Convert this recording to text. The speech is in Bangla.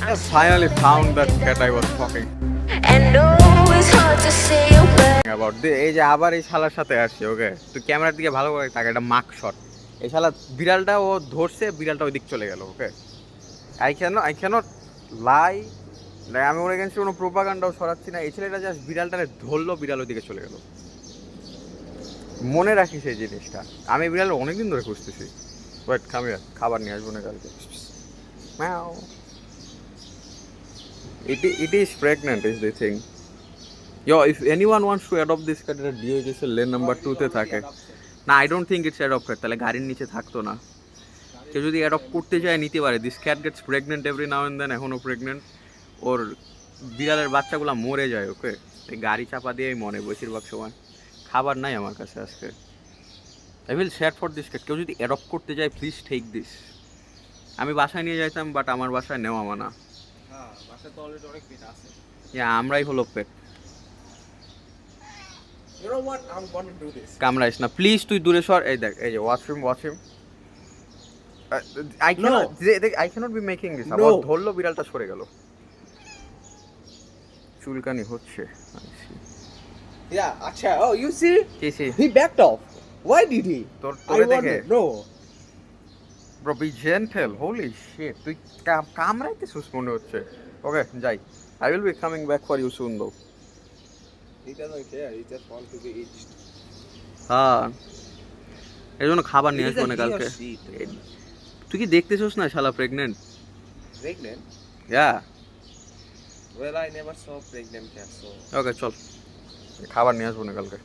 Finally found that cat I was talking And no, it's hard to say your word. about. এই যে আবার এই শালার সাথে আসছে, ওকে তুই ক্যামেরার দিকে ভালো করে তাকে, একটা মাক শট। এই শালা বিড়ালটা ও ধরছে, বিড়ালটা ওই দিক চলে গেল। ওকে, আই ক্যানট লাই, আমি ওর এগেন্সে কোনো প্রোপাগান্ডাও ছড়াচ্ছি না। এই ছেলেটা জাস্ট বিড়ালটারে ধরলো, বিড়াল ওই দিকে চলে গেল। মনে রাখিস এই জিনিসটা। আমি বিড়াল অনেকদিন ধরে খুঁজতেছি। ওয়েট, খাবার নিয়ে আসবো না কালকে। ম্যাও। It is pregnant is the thing. Yo, if anyone wants to adopt this cat, এটা DOHS এর লেন নাম্বার 2 তে থাকে। না, I don't think it's adopted, তাহলে গাড়ির নিচে থাকতো না। কেউ যদি অ্যাডপ্ট করতে চায় নিতে পারে। This cat gets pregnant every now and then, এখনও প্রেগনেন্ট। ওর বিড়ালের বাচ্চাগুলো মরে যায়। ওকে, গাড়ি চাপা দিয়েই মরে বেশিরভাগ সময়। খাবার নাই আমার কাছে আজকে। I will share for this cat. কেউ যদি অ্যাডপ্ট করতে চায় প্লিজ টেক দিস। আমি বাসায় নিয়ে যাইতাম, বাট আমার বাসায় নেওয়া মানা। বাসায় তো অলরেডি অনেক পেট আছে। আমরাই হলো পেট। You know what? I'm gonna do this. কামড়াইস না প্লিজ, তুই দূরে সর। এই দেখ, এই যে washroom. I cannot be making this. আবার ধরলো, বিড়ালটা সরে গেল। চুলকানি হচ্ছে। Yeah, acha. Oh, you see? কেসে He backed off. Why did he? তোরে দেখে No. Bro, be gentle. Holy shit, তুই কামড়াইতেছিস মনে হচ্ছে। ওকে, যাই। I will be coming back for you soon though. He doesn't care. He just wants to be itched. হ্যাঁ, এই জন্য খাবার নিয়ে আসবো না He or কালকে। she? তুই কি দেখতেছিস না শালা pregnant? Pregnant? Yeah. Well, I never saw pregnant cats, so. ওকে, চল খাবার নিয়ে আসবো না কালকে।